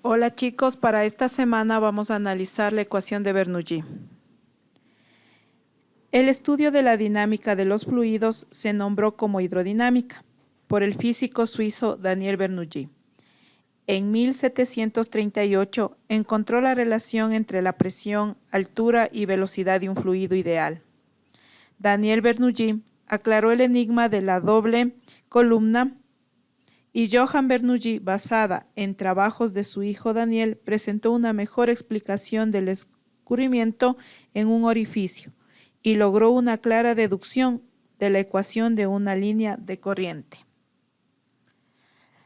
Hola chicos, para esta semana vamos a analizar la ecuación de Bernoulli. El estudio de la dinámica de los fluidos se nombró como hidrodinámica por el físico suizo Daniel Bernoulli. En 1738 encontró la relación entre la presión, altura y velocidad de un fluido ideal. Daniel Bernoulli aclaró el enigma de la doble columna y Johann Bernoulli, basada en trabajos de su hijo Daniel, presentó una mejor explicación del escurrimiento en un orificio y logró una clara deducción de la ecuación de una línea de corriente.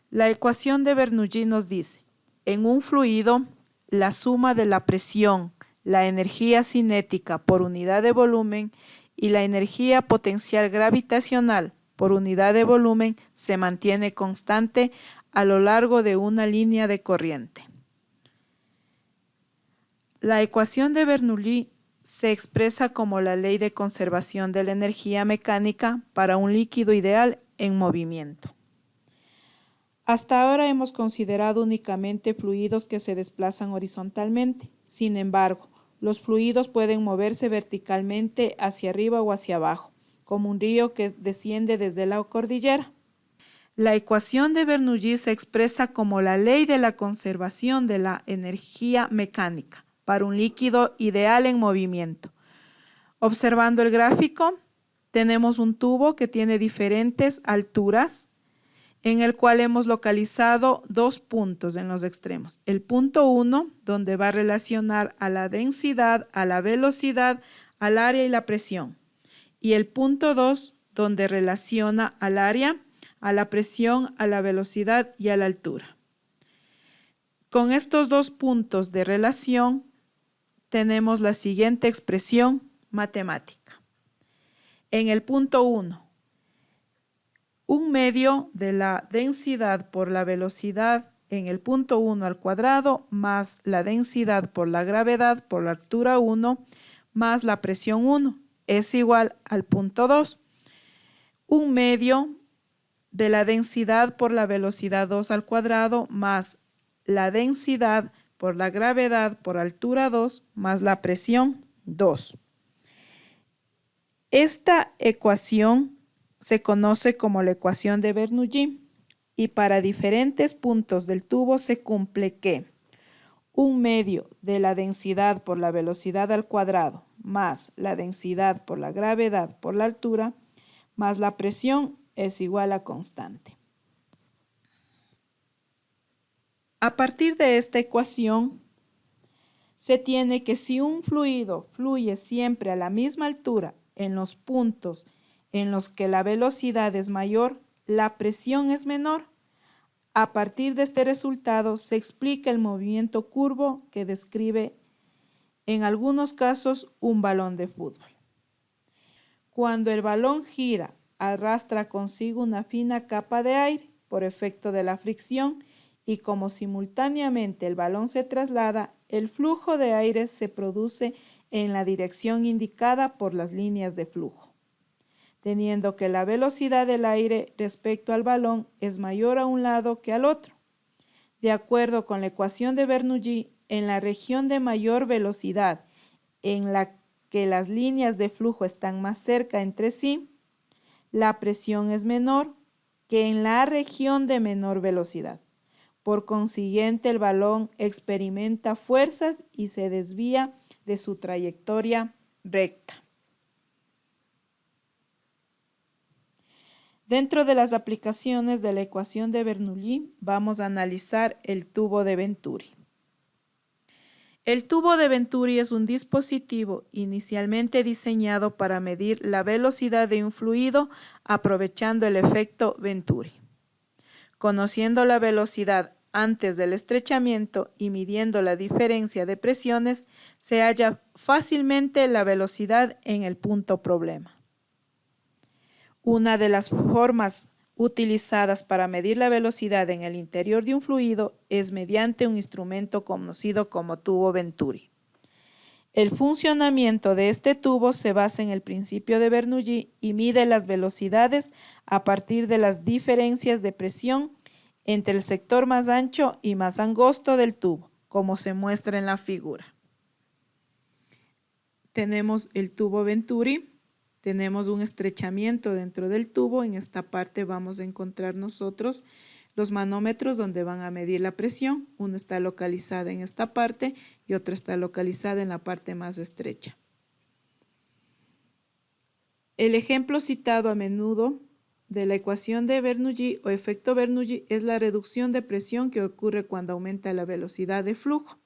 La ecuación de Bernoulli nos dice, en un fluido, la suma de la presión, la energía cinética por unidad de volumen y la energía potencial gravitacional por unidad de volumen se mantiene constante a lo largo de una línea de corriente. La ecuación de Bernoulli se expresa como la ley de conservación de la energía mecánica para un líquido ideal en movimiento. Hasta ahora hemos considerado únicamente fluidos que se desplazan horizontalmente. Sin embargo, los fluidos pueden moverse verticalmente hacia arriba o hacia abajo, como un río que desciende desde la cordillera. La ecuación de Bernoulli se expresa como la ley de la conservación de la energía mecánica para un líquido ideal en movimiento. Observando el gráfico, tenemos un tubo que tiene diferentes alturas, en el cual hemos localizado dos puntos en los extremos. El punto 1, donde va a relacionar a la densidad, a la velocidad, al área y la presión. Y el punto 2, donde relaciona al área, a la presión, a la velocidad y a la altura. Con estos dos puntos de relación, tenemos la siguiente expresión matemática. En el punto 1, un medio de la densidad por la velocidad en el punto 1 al cuadrado más la densidad por la gravedad por la altura 1 más la presión 1 es igual al punto 2. Un medio de la densidad por la velocidad 2 al cuadrado más la densidad por la gravedad por altura 2 más la presión 2. Esta ecuación se conoce como la ecuación de Bernoulli y para diferentes puntos del tubo se cumple que un medio de la densidad por la velocidad al cuadrado más la densidad por la gravedad por la altura más la presión es igual a constante. A partir de esta ecuación se tiene que si un fluido fluye siempre a la misma altura en los puntos en los que la velocidad es mayor, la presión es menor. A partir de este resultado se explica el movimiento curvo que describe en algunos casos un balón de fútbol. Cuando el balón gira, arrastra consigo una fina capa de aire por efecto de la fricción y como simultáneamente el balón se traslada, el flujo de aire se produce en la dirección indicada por las líneas de flujo, teniendo que la velocidad del aire respecto al balón es mayor a un lado que al otro. De acuerdo con la ecuación de Bernoulli, en la región de mayor velocidad, en la que las líneas de flujo están más cerca entre sí, la presión es menor que en la región de menor velocidad. Por consiguiente, el balón experimenta fuerzas y se desvía de su trayectoria recta. Dentro de las aplicaciones de la ecuación de Bernoulli, vamos a analizar el tubo de Venturi. El tubo de Venturi es un dispositivo inicialmente diseñado para medir la velocidad de un fluido aprovechando el efecto Venturi. Conociendo la velocidad antes del estrechamiento y midiendo la diferencia de presiones, se halla fácilmente la velocidad en el punto problema. Una de las formas utilizadas para medir la velocidad en el interior de un fluido es mediante un instrumento conocido como tubo Venturi. El funcionamiento de este tubo se basa en el principio de Bernoulli y mide las velocidades a partir de las diferencias de presión entre el sector más ancho y más angosto del tubo, como se muestra en la figura. Tenemos el tubo Venturi, tenemos un estrechamiento dentro del tubo. En esta parte vamos a encontrar nosotros los manómetros donde van a medir la presión. Uno está localizado en esta parte y otro está localizado en la parte más estrecha. El ejemplo citado a menudo de la ecuación de Bernoulli o efecto Bernoulli es la reducción de presión que ocurre cuando aumenta la velocidad de flujo.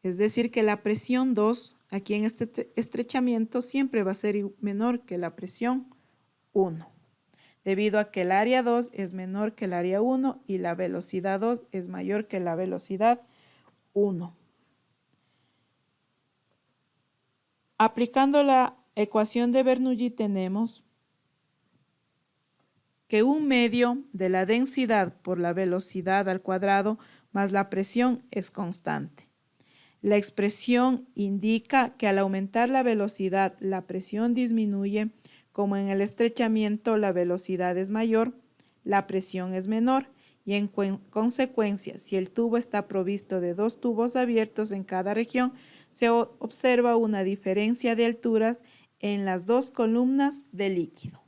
Es decir, que la presión 2 aquí en este estrechamiento siempre va a ser menor que la presión 1, debido a que el área 2 es menor que el área 1 y la velocidad 2 es mayor que la velocidad 1. Aplicando la ecuación de Bernoulli tenemos que un medio de la densidad por la velocidad al cuadrado más la presión es constante. La expresión indica que al aumentar la velocidad, la presión disminuye, como en el estrechamiento la velocidad es mayor, la presión es menor, y en consecuencia, si el tubo está provisto de 2 tubos abiertos en cada región, se observa una diferencia de alturas en las 2 columnas del líquido.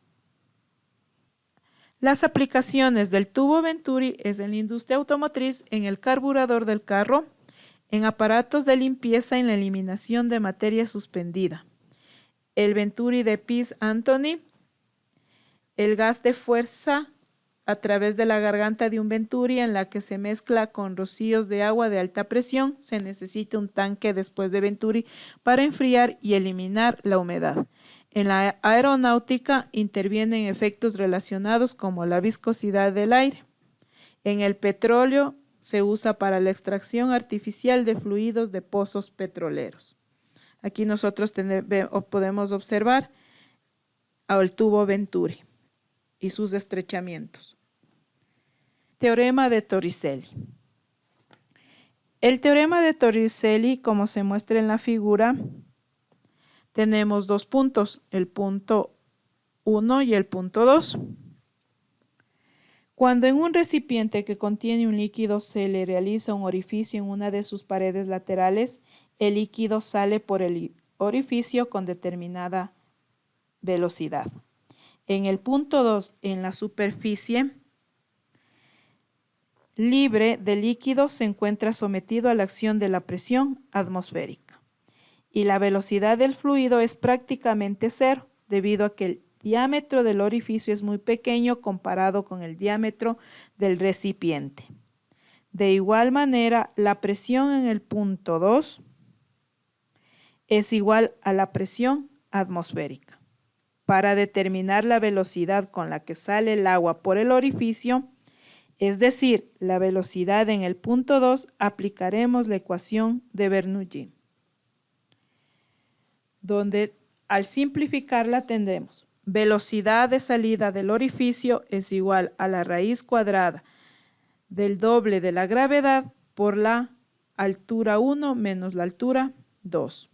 Las aplicaciones del tubo Venturi es en la industria automotriz, en el carburador del carro, en aparatos de limpieza en la eliminación de materia suspendida, el Venturi de Pease Anthony, el gas de fuerza a través de la garganta de un Venturi en la que se mezcla con rocíos de agua de alta presión. Se necesita un tanque después de Venturi para enfriar y eliminar la humedad. En la aeronáutica intervienen efectos relacionados como la viscosidad del aire. En el petróleo se usa para la extracción artificial de fluidos de pozos petroleros. Aquí nosotros podemos observar el tubo Venturi y sus estrechamientos. Teorema de Torricelli. El teorema de Torricelli, como se muestra en la figura, tenemos 2 puntos, el punto 1 y el punto 2. Cuando en un recipiente que contiene un líquido se le realiza un orificio en una de sus paredes laterales, el líquido sale por el orificio con determinada velocidad. En el punto 2, en la superficie libre de líquido se encuentra sometido a la acción de la presión atmosférica y la velocidad del fluido es prácticamente cero, debido a que el diámetro del orificio es muy pequeño comparado con el diámetro del recipiente. De igual manera, la presión en el punto 2 es igual a la presión atmosférica. Para determinar la velocidad con la que sale el agua por el orificio, es decir, la velocidad en el punto 2, aplicaremos la ecuación de Bernoulli, donde al simplificarla tendremos velocidad de salida del orificio es igual a la raíz cuadrada del doble de la gravedad por la altura 1 menos la altura 2.